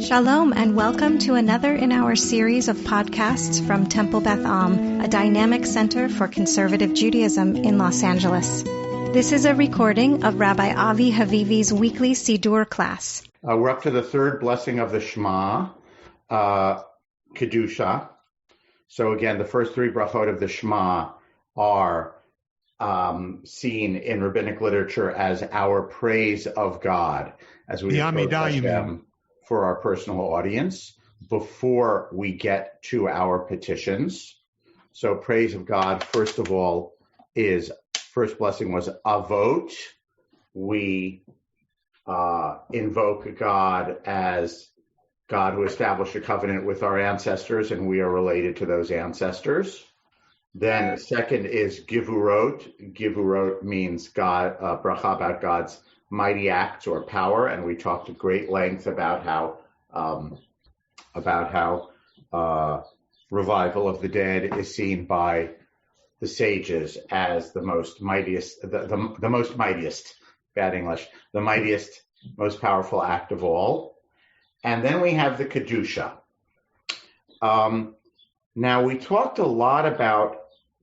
Shalom and welcome to another in our series of podcasts from Temple Beth Am, a dynamic center for conservative Judaism in Los Angeles. This is a recording of Rabbi Avi Havivi's weekly Siddur class. We're up to the third blessing of the Shema, Kedushah. So again, the first three brachot of the Shema are seen in rabbinic literature as our praise of God, as we approach Hashem for our personal audience before we get to our petitions. So praise of God, first of all, first blessing was avot. We invoke God as God who established a covenant with our ancestors, and we are related to those ancestors. Then second is givurot. Givurot means God, bracha about God's mighty acts or power, and we talked at great length about how revival of the dead is seen by the sages as the most mightiest, the most mightiest, bad English, the mightiest, most powerful act of all. And then we have the Kedushah. Now we talked a lot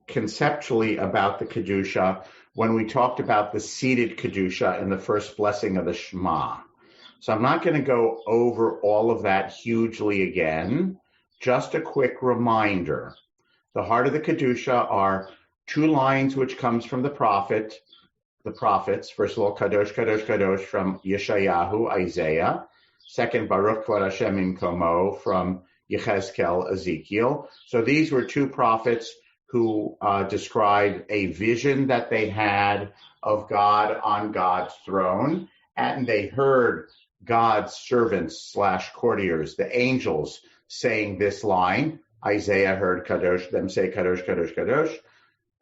conceptually about the Kedushah when we talked about the seated Kedushah in the first blessing of the Shema. So I'm not going to go over all of that hugely again. Just a quick reminder. The heart of the Kedushah are two lines which comes from the prophets. First of all, Kadosh, Kadosh, Kadosh from Yeshayahu, Isaiah. Second, Baruch Kvod Hashem Imkomo from Yechezkel, Ezekiel. So these were two prophets who described a vision that they had of God on God's throne, and they heard God's servants / courtiers, the angels, saying this line. Isaiah heard them say Kadosh, Kadosh, Kadosh.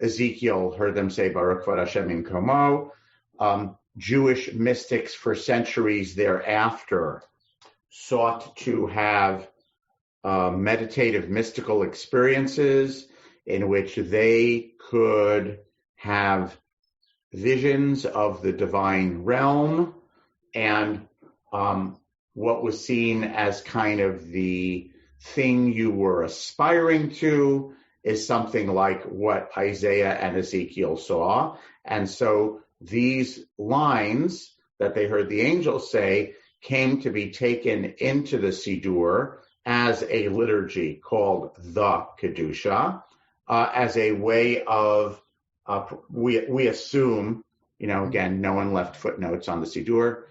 Ezekiel heard them say Baruch Kvod Hashem Imkomo. Jewish mystics for centuries thereafter sought to have meditative mystical experiences in which they could have visions of the divine realm, and what was seen as kind of the thing you were aspiring to is something like what Isaiah and Ezekiel saw. And so these lines that they heard the angels say came to be taken into the Siddur as a liturgy called the Kedushah, as a way of, we assume, again, no one left footnotes on the Siddur,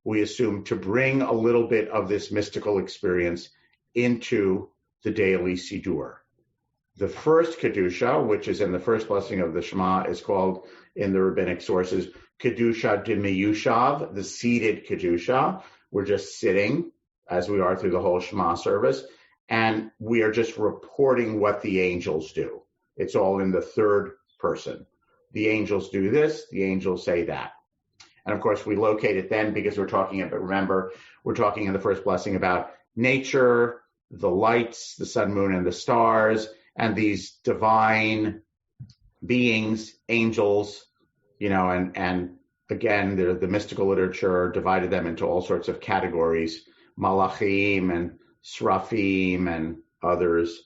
we assume to bring a little bit of this mystical experience into the daily Siddur. The first Kedushah, which is in the first blessing of the Shema, is called in the rabbinic sources Kedushah D'Miyushav, the seated Kedushah. We're just sitting, as we are through the whole Shema service, and we are just reporting what the angels do. It's all in the third person. The angels do this, the angels say that. And of course, we locate it then because we're talking about, remember, we're talking in the first blessing about nature, the lights, the sun, moon, and the stars, and these divine beings, angels, and again, the mystical literature divided them into all sorts of categories, malachim and srafim and others.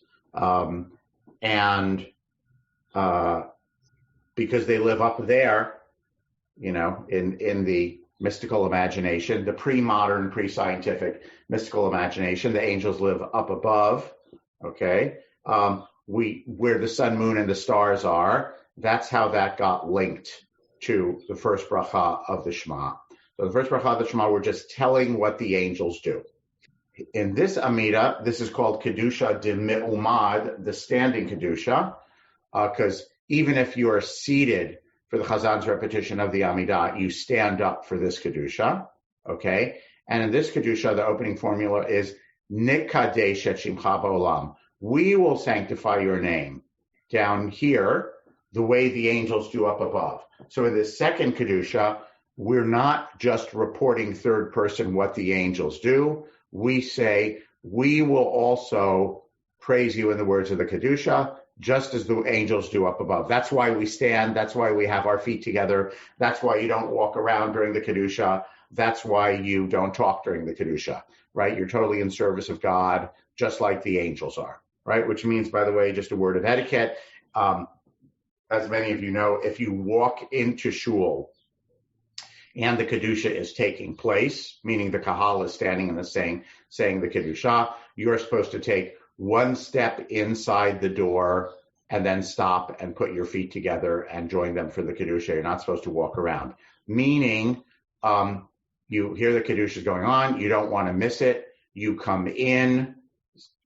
Because they live up there, in the mystical imagination, the pre-modern, pre-scientific mystical imagination, the angels live up above, okay? Where the sun, moon, and the stars are, that's how that got linked to the first bracha of the Shema. So the first bracha of the Shema, we're just telling what the angels do. In this Amidah, this is called Kedushah de Me'umad, the standing Kedushah, because even if you are seated for the Chazan's repetition of the Amidah, you stand up for this Kedushah, okay? And in this Kedushah, the opening formula is Nikadesh et Shimcha ba'olam. We will sanctify your name down here the way the angels do up above. So in the second Kedushah, we're not just reporting third person what the angels do. We say, we will also praise you in the words of the Kedushah, just as the angels do up above. That's why we stand. That's why we have our feet together. That's why you don't walk around during the Kedushah That's why you don't talk during the Kedushah, right? You're totally in service of God, just like the angels are, right? Which means, by the way, just a word of etiquette. As many of you know, if you walk into shul and the Kedushah is taking place, meaning the Kahal is standing and saying the Kedushah, you're supposed to take one step inside the door and then stop and put your feet together and join them for the Kedushah. You're not supposed to walk around. Meaning, you hear the Kedushah is going on, you don't want to miss it, you come in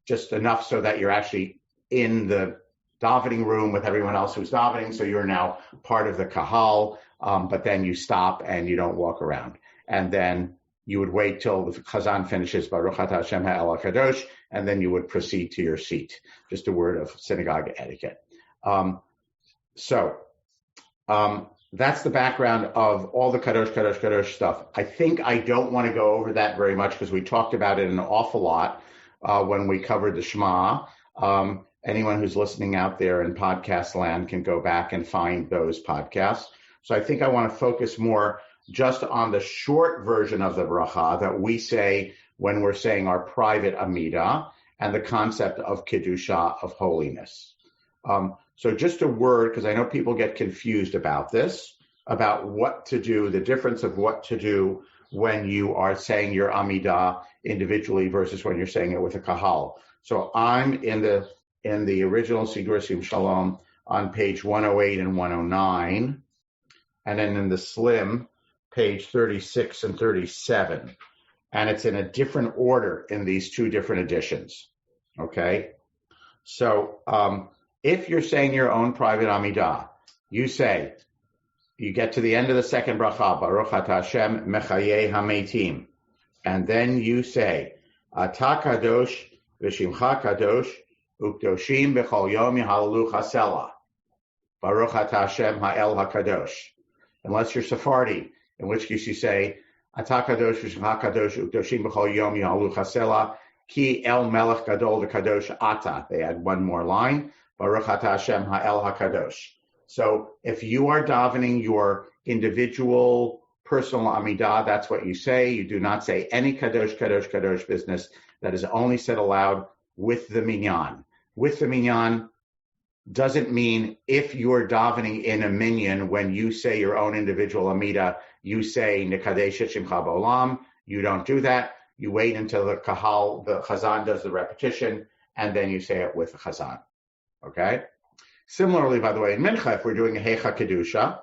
just enough so that you're actually in the davening room with everyone else who's davening, so you're now part of the Kahal, but then you stop and you don't walk around. And then you would wait till the Chazan finishes Baruch Atah Hashem Ha'el HaKadosh, and then you would proceed to your seat. Just a word of synagogue etiquette. That's the background of all the Kadosh stuff. I think I don't want to go over that very much because we talked about it an awful lot when we covered the Shema. Anyone who's listening out there in podcast land can go back and find those podcasts. So I think I want to focus more just on the short version of the bracha that we say when we're saying our private Amidah and the concept of Kedushah, of holiness. So just a word, because I know people get confused about this, about what to do, the difference of what to do when you are saying your Amidah individually versus when you're saying it with a Kahal. So I'm in the original Siddur Sim Shalom on page 108 and 109, and then in the Slim, page 36 and 37. And it's in a different order in these two different editions. Okay? So if you're saying your own private Amidah, you get to the end of the second bracha, Baruch Atah Hashem Mechayeh HaMeitim, and then you say, Atah Kadosh V'Shimcha Kadosh Ukdoshim B'chol Yom Yehalalu Chasela, Baruch Atah Hashem Ha'el HaKadosh. Unless you're Sephardi, in which case you say, Atah Kadosh V'Shimcha Kadosh Ukdoshim B'chol Yom Yehalalu Chasela, Ki El Melech Gadol V'Kadosh Ata. They add one more line, Baruch Atah Hashem Ha'el HaKadosh. So if you are davening your individual personal Amidah, that's what you say. You do not say any Kadosh, Kadosh, Kadosh business. That is only said aloud with the minyan. With the minyan doesn't mean if you're davening in a minyan, when you say your own individual Amidah, you say Nekadesh Shimcha B'Olam. You don't do that. You wait until the Kahal, the Chazan does the repetition, and then you say it with the Chazan. Okay? Similarly, by the way, in Mincha, if we're doing a Hecha Kedusha,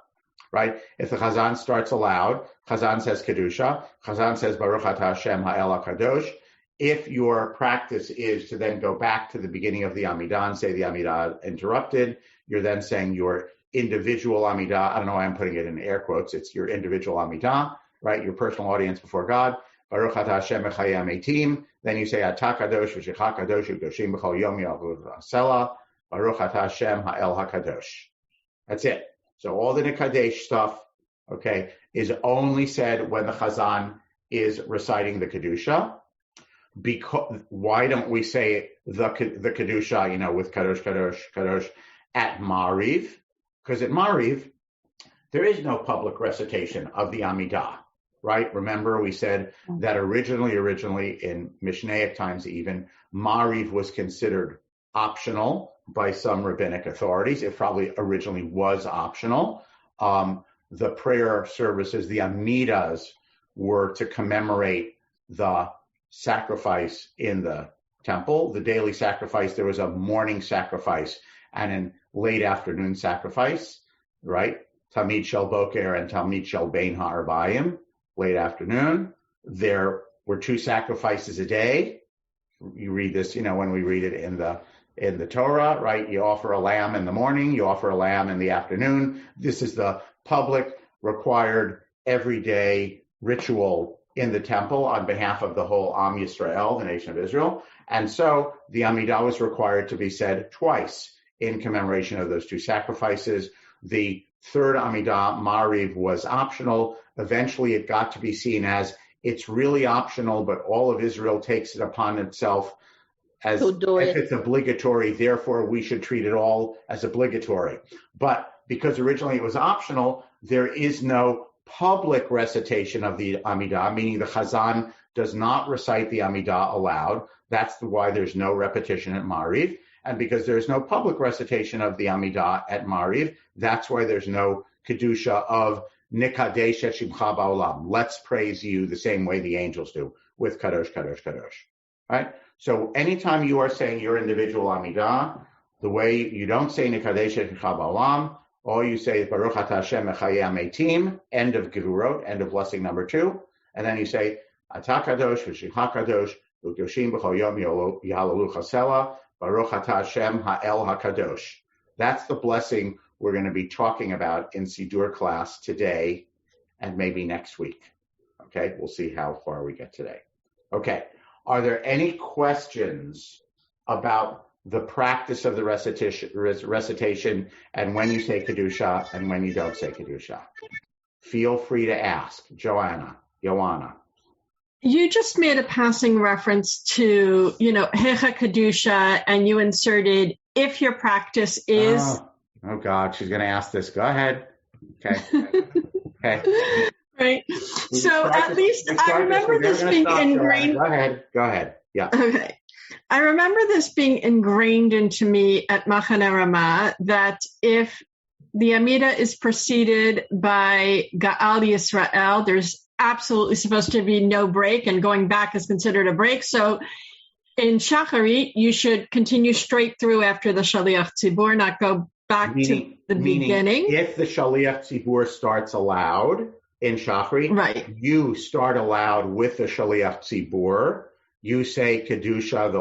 right? If the Chazan starts aloud, Chazan says Kedushah, Chazan says Baruch Atah Hashem Ha'el HaKadosh. If your practice is to then go back to the beginning of the Amidah and say the Amidah interrupted, you're then saying your individual Amidah. I don't know why I'm putting it in air quotes. It's your individual Amidah, right? Your personal audience before God. Baruch Atah Hashem Mechayeh HaMeitim. Then you say Atah Kadosh V'Shimcha Kadosh Ukdoshim B'chol Yom Yehalalu Chasela, Baruch Atah Hashem Ha'el HaKadosh. That's it. So all the Nekadesh stuff, okay, is only said when the Chazan is reciting the Kedushah. Because why don't we say the Kedushah, with Kadosh, Kadosh, Kadosh at Mariv? Because at Mariv, there is no public recitation of the Amidah, right? Remember, we said that originally in Mishnaic times even, Mariv was considered optional by some rabbinic authorities. It probably originally was optional. The prayer services, the Amidahs, were to commemorate the sacrifice in the temple, the daily sacrifice. There was a morning sacrifice and a late afternoon sacrifice, right? Tamid Shel Boker and Tamid Shel Bein Ha'arbayim, late afternoon. There were two sacrifices a day. You read this, when we read it in the Torah, right? You offer a lamb in the morning, you offer a lamb in the afternoon. This is the public required everyday ritual in the temple on behalf of the whole Am Yisrael, the nation of Israel. And so the Amidah was required to be said twice in commemoration of those two sacrifices. The third Amidah, Mariv, was optional. Eventually it got to be seen as it's really optional, but all of Israel takes it upon itself as if it's obligatory, therefore we should treat it all as obligatory. But because originally it was optional, there is no public recitation of the Amidah, meaning the Chazan does not recite the Amidah aloud. That's why there's no repetition at Ma'ariv. And because there's no public recitation of the Amidah at Ma'ariv, that's why there's no Kedushah of Nikadesh et Shimcha Ba'olam. Let's praise you the same way the angels do, with Kadosh, Kadosh, Kadosh. Right? So anytime you are saying your individual Amidah, the way you don't say Nikadesh et Shimcha Ba'olam, all you say is Baruch Atah Hashem Mechayeh Hametim, end of Gevurot, end of blessing number 2. And then you say, Atah Kadosh, V'Shimcha Kadosh, V'Kedoshim B'chol Yom Yahalalu Chasela, Baruch Atah Hashem Ha'el HaKadosh. That's the blessing we're going to be talking about in Siddur class today and maybe next week. Okay, we'll see how far we get today. Okay, are there any questions about the practice of the recitation and when you say Kedushah and when you don't say Kedushah? Feel free to ask. Joanna. You just made a passing reference to, Hecha Kedushah, and you inserted if your practice is... Oh God, she's going to ask this. Go ahead. Okay. Okay. Right. So at least I remember this being ingrained. Go ahead. Yeah. Okay. I remember this being ingrained into me at Machane Ramah that if the Amidah is preceded by Ga'al Yisrael, there's absolutely supposed to be no break, and going back is considered a break. So in Shacharit, you should continue straight through after the Shaliach Tzibur, not go back to the beginning. If the Shaliach Tzibur starts aloud in Shacharit, right, you start aloud with the Shaliach Tzibur. You say Kedushah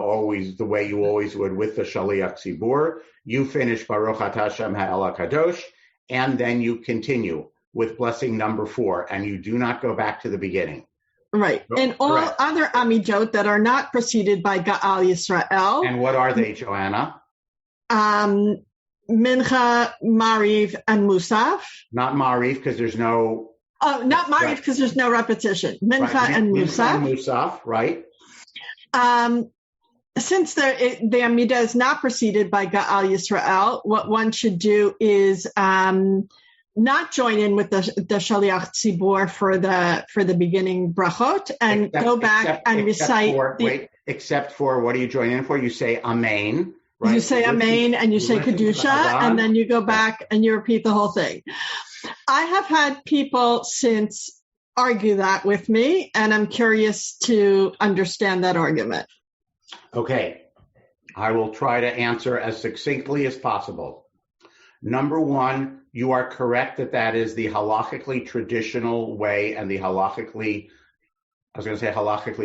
the way you always would with the Shaliach Tzibur. You finish Baruch Atah Hashem Ha'el HaKadosh, and then you continue with blessing number 4, and you do not go back to the beginning. Right. And all other Amidot that are not preceded by Ga'al Yisrael. And what are they, Joanna? Mincha, Mariv, and Musaf. Not Mariv, because there's no... Oh, not Mariv, because there's no repetition. Mincha and Musaf. Mincha and Musaf, right. Since the Amidah is not preceded by Ga'al Yisrael, what one should do is not join in with the Shaliach Tzibur for the beginning brachot and go back and recite. Except for what do you join in for? You say Amen. Right? You say Amen and you say Kedushah, and then you go back and you repeat the whole thing. I have had people since argue that with me, and I'm curious to understand that argument. Okay. I will try to answer as succinctly as possible. Number 1, you are correct that is the halachically traditional way and the halachically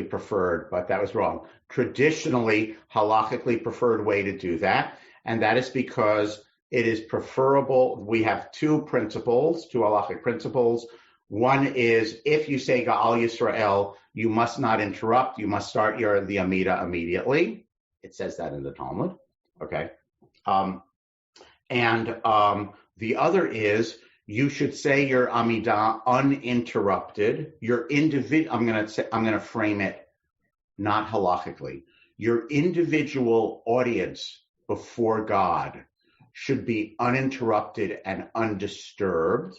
preferred, but that was wrong. Traditionally, halachically preferred way to do that, and that is because it is preferable. We have 2 halachic principles. One is if you say Ga'al Yisrael, you must not interrupt. You must start the Amidah immediately. It says that in the Talmud. Okay. And the other is you should say your Amidah uninterrupted. I'm going to frame it not halachically. Your individual audience before God should be uninterrupted and undisturbed.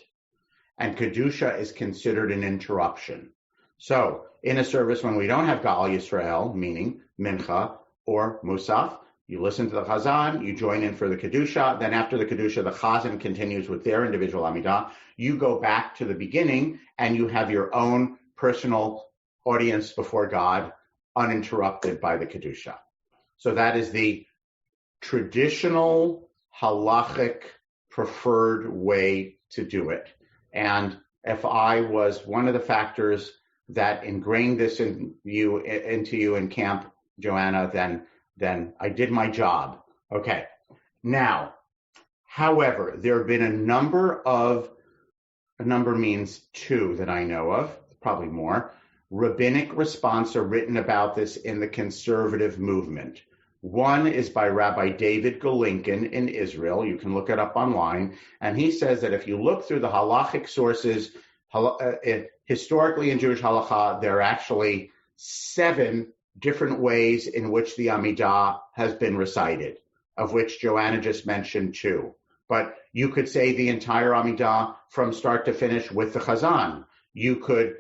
And Kedushah is considered an interruption. So in a service when we don't have Ga'al Yisrael, meaning Mincha or Musaf, you listen to the Chazan, you join in for the Kedushah, then after the Kedushah, the Chazan continues with their individual Amidah. You go back to the beginning and you have your own personal audience before God uninterrupted by the Kedushah. So that is the traditional halachic preferred way to do it. And if I was one of the factors that ingrained this into you in camp, Joanna, then I did my job. Okay. Now, however, there have been a number means 2 that I know of, probably more, rabbinic response are written about this in the conservative movement. One is by Rabbi David Golinkin in Israel. You can look it up online. And he says that if you look through the halachic sources, historically in Jewish halakha, there are actually 7 different ways in which the Amidah has been recited, of which Joanna just mentioned 2. But You could say the entire Amidah from start to finish with the Chazan. You could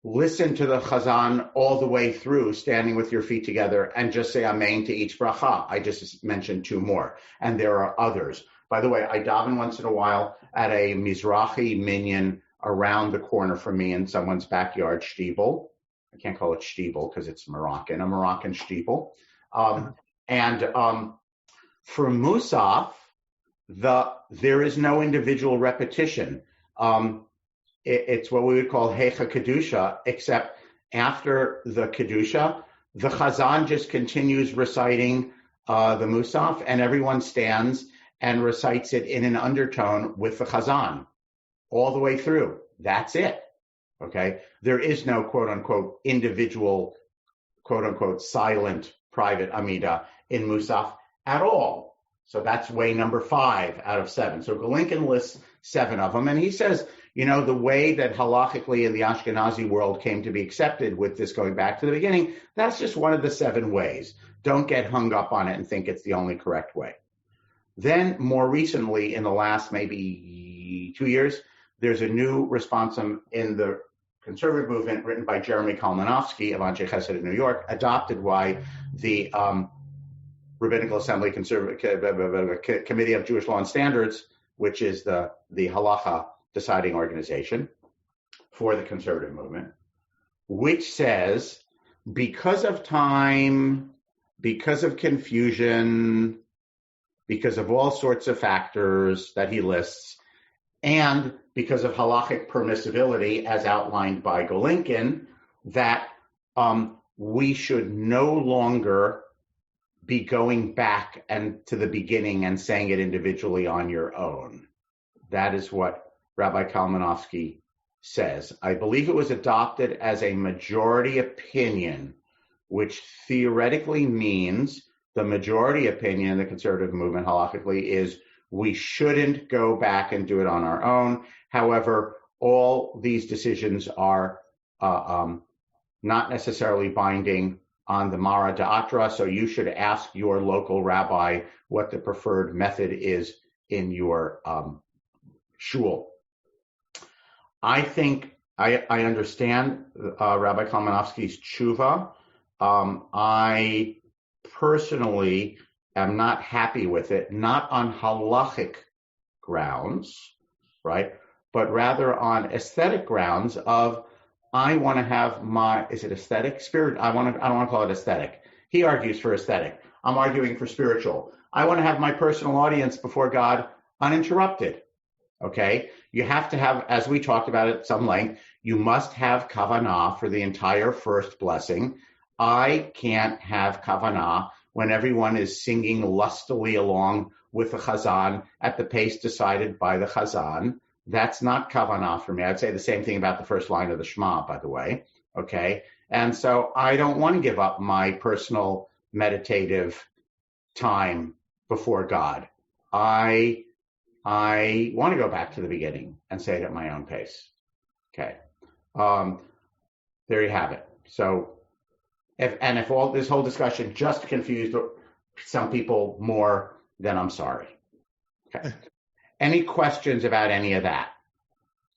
listen to the Chazan all the way through, standing with your feet together, and just say Amen to each bracha. I just mentioned 2 more, and there are others. By the way, I daven once in a while at a Mizrahi minyan around the corner from me in someone's backyard shtibel. I can't call it shtibel because it's Moroccan, a Moroccan shtibel. For Musaf, there is no individual repetition. It's what we would call Hecha Kedushah, except after the Kedushah, the Chazan just continues reciting the Musaf, and everyone stands and recites it in an undertone with the Chazan all the way through. That's it. Okay? There is no quote-unquote individual, quote-unquote silent private Amidah in Musaf at all. So that's way number 5 out of 7. So Golinkin lists 7 of them, and he says, the way that halachically in the Ashkenazi world came to be accepted with this going back to the beginning, that's just one of the 7 ways. Don't get hung up on it and think it's the only correct way. Then more recently, in the last maybe 2 years, there's a new responsum in the conservative movement written by Jeremy Kalmanovsky of Anshe Chesed in New York, adopted by the Rabbinical Assembly Committee of Jewish Law and Standards, which is the halacha deciding organization for the conservative movement, which says, because of time, because of confusion, because of all sorts of factors that he lists, and because of halachic permissibility, as outlined by Golinkin, that we should no longer be going back and to the beginning and saying it individually on your own. That is what Rabbi Kalmanovsky says. I believe it was adopted as a majority opinion, which theoretically means the majority opinion in the conservative movement halachically is we shouldn't go back and do it on our own. However, all these decisions are not necessarily binding on the Mara Da'atra, so you should ask your local rabbi what the preferred method is in your shul. I think I understand Rabbi Kalmanovsky's tshuva. I personally am not happy with it, not on halachic grounds, right, but rather on aesthetic grounds of I want to have is it aesthetic? Spirit? I don't want to call it aesthetic. He argues for aesthetic. I'm arguing for spiritual. I want to have my personal audience before God uninterrupted. Okay? You have to have, as we talked about at some length, you must have kavanah for the entire first blessing. I can't have kavanah when everyone is singing lustily along with the chazan at the pace decided by the chazan. That's not kavanah for me. I'd say the same thing about the first line of the Shema, by the way. Okay? And so I don't want to give up my personal meditative time before God. I want to go back to the beginning and say it at my own pace. Okay. There you have it. So if all this whole discussion just confused some people more, then I'm sorry. Okay. Any questions about any of that?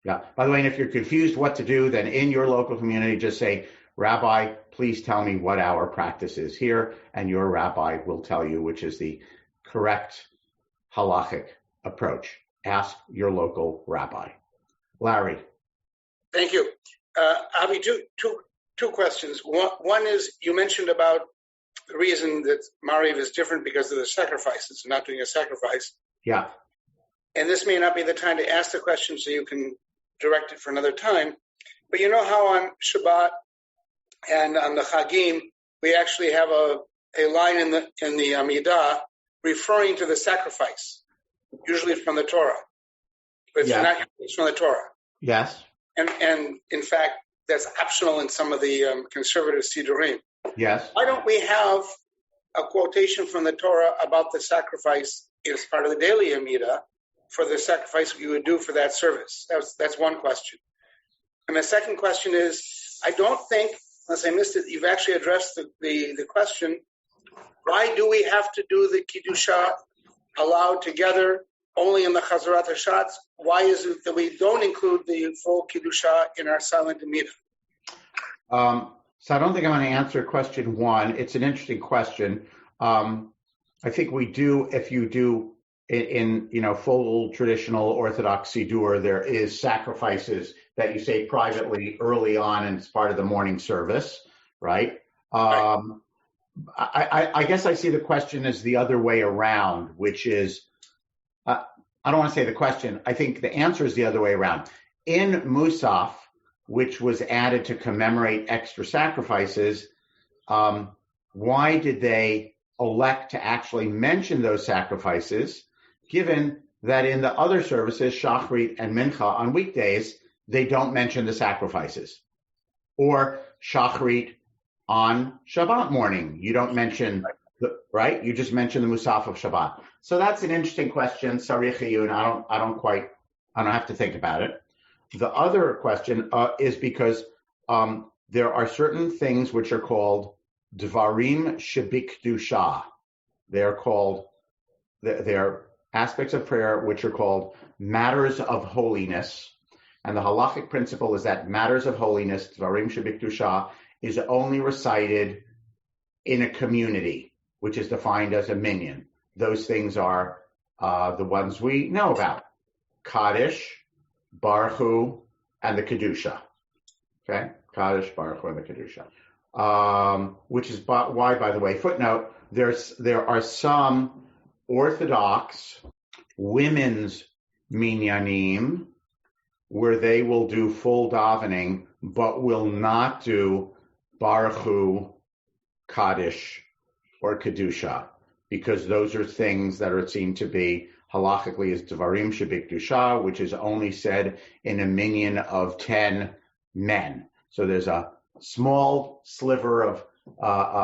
Yeah. By the way, and if you're confused what to do, then in your local community, just say, Rabbi, please tell me what our practice is here, and your rabbi will tell you which is the correct halachic approach. Ask your local rabbi. Larry. Thank you. Avi, two questions. One is, you mentioned about the reason that Mariv is different because of the sacrifices, not doing a sacrifice. Yeah. And this may not be the time to ask the question, so you can direct it for another time. But you know how on Shabbat and on the Chagim, we actually have a line in the Amidah referring to the sacrifice. Usually it's from the Torah. But it's from the Torah. Yes. And in fact, that's optional in some of the conservative Siddurim. Yes. Why don't we have a quotation from the Torah about the sacrifice as part of the daily Amidah for the sacrifice we would do for that service? That's one question. And the second question is, I don't think, unless I missed it, you've actually addressed the question, why do we have to do the Kedushah aloud together only in the Chazarat Hashatz? Why is it that we don't include the full Kedushah in our silent Amidah? So I don't think I'm going to answer question one. It's an interesting question. I think we do, if you do in full traditional Orthodox Siddur, there is sacrifices that you say privately early on, and it's part of the morning service, right? I guess I see the question as the other way around, which is, I don't want to say the question. I think the answer is the other way around. In Musaf, which was added to commemorate extra sacrifices, why did they elect to actually mention those sacrifices, given that in the other services, Shachrit and Mincha on weekdays, they don't mention the sacrifices? Or Shachrit on Shabbat morning, you don't mention, right? You just mention the Musaf of Shabbat. So that's an interesting question, Sarich Iyun. I don't have to think about it. The other question is because there are certain things which are called Dvarim Shebikedushah. They're aspects of prayer which are called matters of holiness. And the halachic principle is that matters of holiness, Dvarim Shebikedushah, is only recited in a community, which is defined as a minyan. Those things are the ones we know about: Kaddish, Baruch Hu, and the Kedushah. Okay? Kaddish, Baruch Hu, and the Kedushah. Which is why, by the way, footnote, there are some Orthodox women's minyanim where they will do full davening, but will not do Baruch Hu, Kaddish, or Kedushah, because those are things that are seen to be halachically as Dvarim Shebikedushah, which is only said in a minyan of 10 men. So there's a small sliver of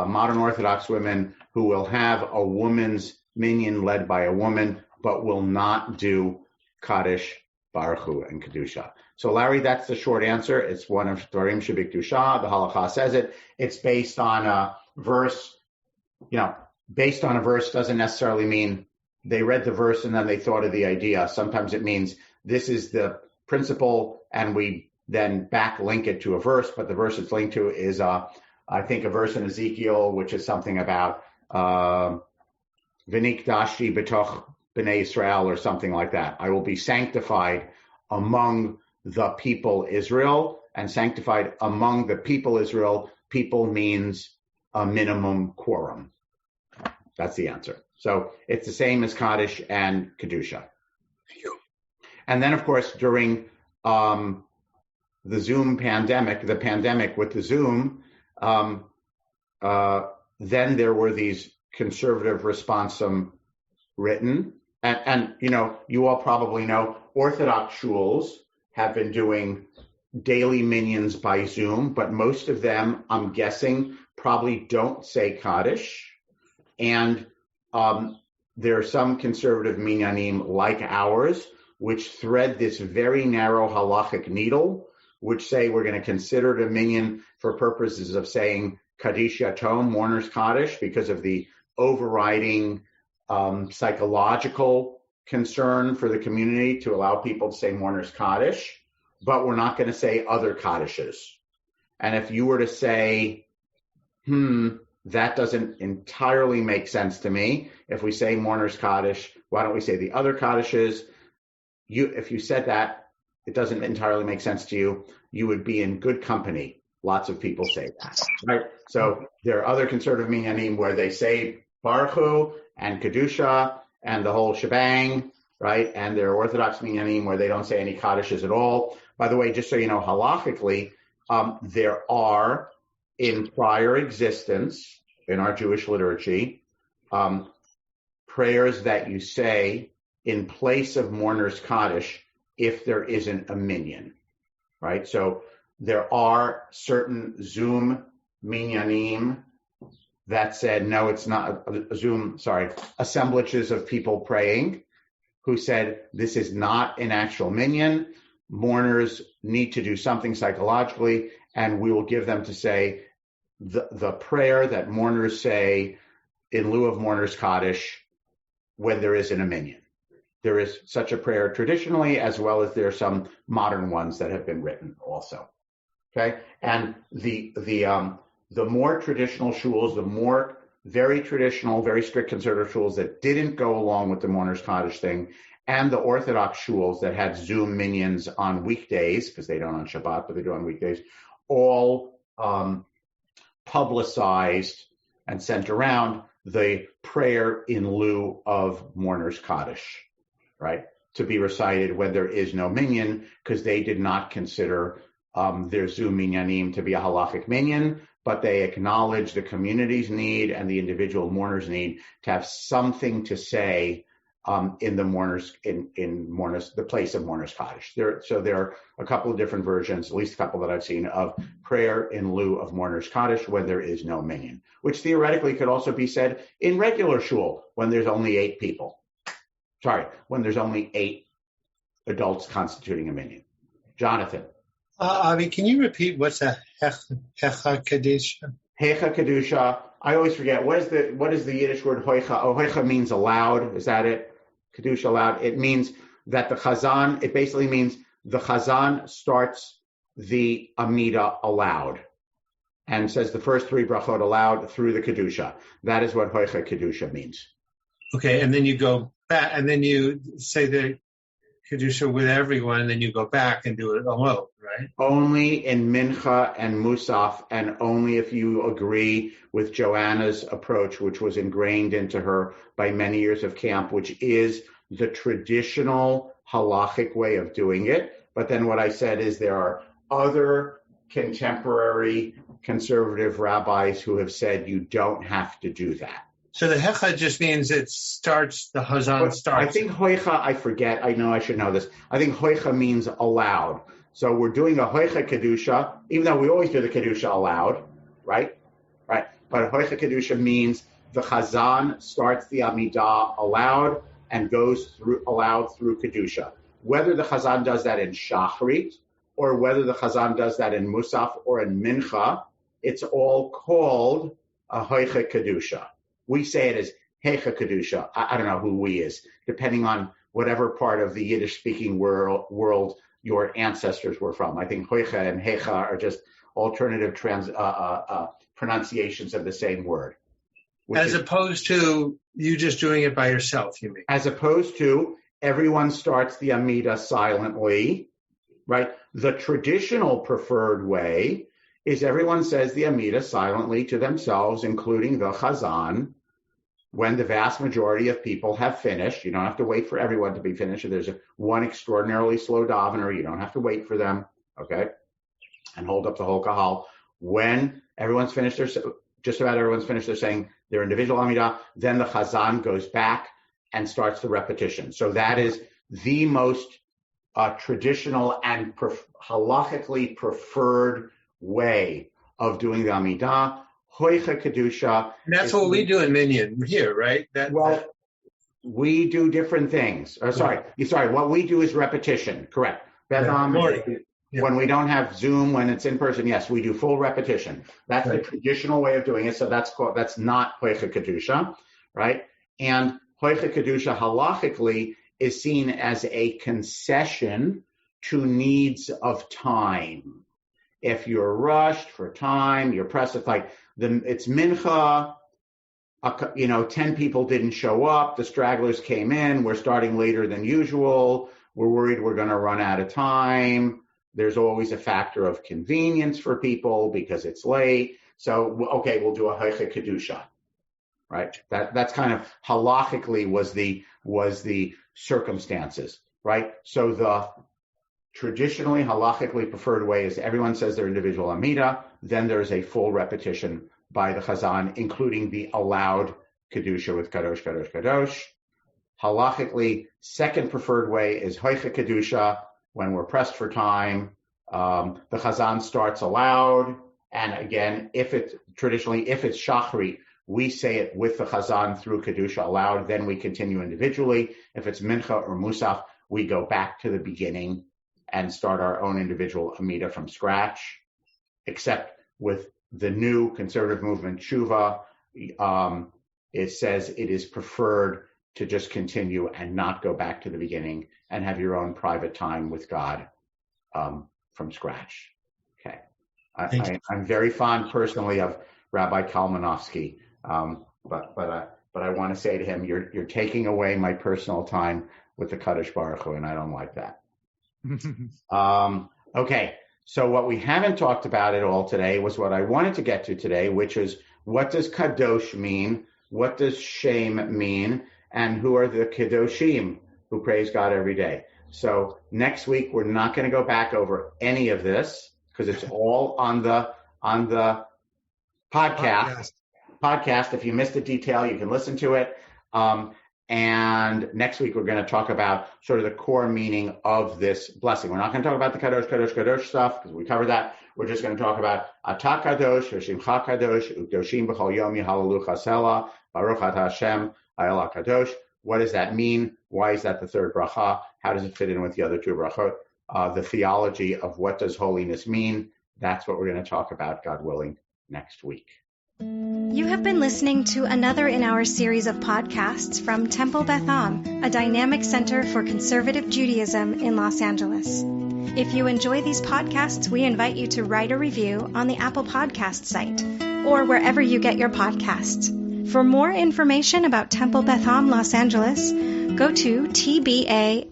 modern Orthodox women who will have a woman's minyan led by a woman, but will not do Kaddish, Baruch Hu, and Kedushah. So Larry, that's the short answer. It's one of Dvarim Shebikedushah. The halacha says it. It's based on a verse. Based on a verse doesn't necessarily mean they read the verse and then they thought of the idea. Sometimes it means this is the principle and we then backlink it to a verse, but the verse it's linked to is, I think, a verse in Ezekiel, which is something about V'nikdashi b'toch b'nei Yisrael, or something like that. I will be sanctified among the people Israel, and sanctified among the people Israel. People means a minimum quorum. That's the answer. So it's the same as Kaddish and Kedushah. Thank you. And then, of course, during the Zoom pandemic, the pandemic with the Zoom, then there were these conservative responsum written. And you all probably know Orthodox shuls have been doing daily minyans by Zoom, but most of them, I'm guessing, probably don't say Kaddish. And there are some conservative minyanim like ours, which thread this very narrow halachic needle, which say we're going to consider it a minyan for purposes of saying Kaddish Yatom, mourner's Kaddish, because of the overriding psychological concern for the community to allow people to say mourner's Kaddish, but we're not going to say other Kaddishes. And if you were to say, that doesn't entirely make sense to me. If we say mourner's Kaddish, why don't we say the other Kaddishes? If you said that, it doesn't entirely make sense to you, you would be in good company. Lots of people say that, right? So there are other conservative minyanim where they say Baruch Hu and Kedushah and the whole shebang, right? And there are Orthodox minyanim where they don't say any Kaddishes at all. By the way, just so you know, halachically, there are, in prior existence, in our Jewish liturgy, prayers that you say in place of mourner's Kaddish if there isn't a minyan, right? So there are certain Zoom minyanim that said, no, it's not assemblages of people praying, who said, this is not an actual minyan. Mourners need to do something psychologically, and we will give them to say the prayer that mourners say in lieu of mourner's Kaddish when there isn't a minyan. there is such a prayer traditionally, as well as there are some modern ones that have been written also. Okay, and the more traditional shuls, the more very traditional, very strict conservative shuls that didn't go along with the mourner's Kaddish thing, and the Orthodox shuls that had Zoom minions on weekdays, because they don't on Shabbat, but they do on weekdays, all publicized and sent around the prayer in lieu of mourner's Kaddish, right? To be recited when there is no minyan, because they did not consider their Zoom minyanim to be a halachic minyan, but they acknowledge the community's need and the individual mourner's need to have something to say in the mourners the place of mourner's Kaddish. So there are a couple of different versions, at least a couple that I've seen, of prayer in lieu of mourner's Kaddish when there is no minyan, which theoretically could also be said in regular shul when there's only 8 people. When there's only 8 adults constituting a minyan. Jonathan. Avi, can you repeat what's a hecha Kedushah? Hecha Kedushah. I always forget. What is the Yiddish word hoicha? Oh, hoicha means aloud. Is that it? Kedushah aloud. It means that the chazan, it basically means the chazan starts the Amidah aloud and says the first 3 brachot aloud through the Kedushah. That is what hoicha Kedushah means. Okay, and then you go back, and then you say the Kedushah with everyone, and then you go back and do it alone, right? Only in Mincha and Musaf, and only if you agree with Joanna's approach, which was ingrained into her by many years of camp, which is the traditional halachic way of doing it. But then what I said is there are other contemporary conservative rabbis who have said you don't have to do that. So the hecha just means it starts, the hazan starts. I think hoicha, I forget, I know I should know this. I think hoicha means aloud. So we're doing a hoicha Kedusha, even though we always do the Kedusha aloud, right? Right. But hoicha Kedusha means the chazan starts the Amidah aloud and goes through aloud through Kedusha. Whether the chazan does that in Shachrit, or whether the chazan does that in Musaf or in Mincha, it's all called a hoicha Kedusha. We say it as Hecha Kedushah. I don't know who we is, depending on whatever part of the Yiddish-speaking world your ancestors were from. I think Hoicha and Hecha are just alternative pronunciations of the same word. As opposed to you just doing it by yourself, you mean? As opposed to everyone starts the Amidah silently, right? The traditional preferred way is everyone says the Amidah silently to themselves, including the Chazan, when the vast majority of people have finished. You don't have to wait for everyone to be finished. If there's one extraordinarily slow davener, you don't have to wait for them, okay? And hold up the whole kahal. When everyone's finished, just about everyone's finished, they're saying their individual Amidah, then the Chazan goes back and starts the repetition. So that is the most traditional and halachically preferred way of doing the Amidah. Hoicha Kedusha. And that's what we do in Minyan here, right? We do different things. What we do is repetition. Correct. Beth, when we don't have Zoom, when it's in person, yes, we do full repetition. That's the traditional way of doing it. So that's not Hoicha Kedusha, right? And Hoicha Kedusha halachically is seen as a concession to needs of time. If you're rushed for time, you're pressed. It's Mincha, 10 people didn't show up. The stragglers came in. We're starting later than usual. We're worried we're going to run out of time. There's always a factor of convenience for people because it's late. So, okay, we'll do a Hoicha Kedusha, right? That's kind of halachically was the circumstances, right? So the traditionally, halachically preferred way is everyone says their individual Amidah, then there's a full repetition by the Chazan, including the allowed Kedusha with Kadosh, Kadosh, Kadosh. Halachically, second preferred way is Hoicha Kedusha, when we're pressed for time. The Chazan starts aloud, and again, if it's Shachrit, we say it with the Chazan through Kedusha aloud, then we continue individually. If it's Mincha or Musaf, we go back to the beginning and start our own individual Amidah from scratch, except with the new conservative movement, Tshuva, it says it is preferred to just continue and not go back to the beginning and have your own private time with God from scratch. Okay. I'm very fond personally of Rabbi Kalmanovsky, but I want to say to him, you're taking away my personal time with the Kadosh Baruch Hu, and I don't like that. Okay, so what we haven't talked about at all today was what I wanted to get to today, which is what does Kadosh mean? What does Shem mean? And who are the Kedoshim who praise God every day? So next week, we're not going to go back over any of this because it's all on the podcast. If you missed a detail, you can listen to it. And next week, we're going to talk about sort of the core meaning of this blessing. We're not going to talk about the Kadosh stuff because we covered that. We're just going to talk about Ata Kadosh, Shimcha Kadosh, Udoshim B'chol Yom Yihalalu Chasela, Baruch Ata Hashem, Ayala Kadosh. What does that mean? Why is that the third bracha? How does it fit in with the other two brachot? The theology of what does holiness mean? That's what we're going to talk about, God willing, next week. You have been listening to another in our series of podcasts from Temple Beth Am, a dynamic center for conservative Judaism in Los Angeles. If you enjoy these podcasts, we invite you to write a review on the Apple Podcast site or wherever you get your podcasts. For more information about Temple Beth Am Los Angeles, go to tbala.org.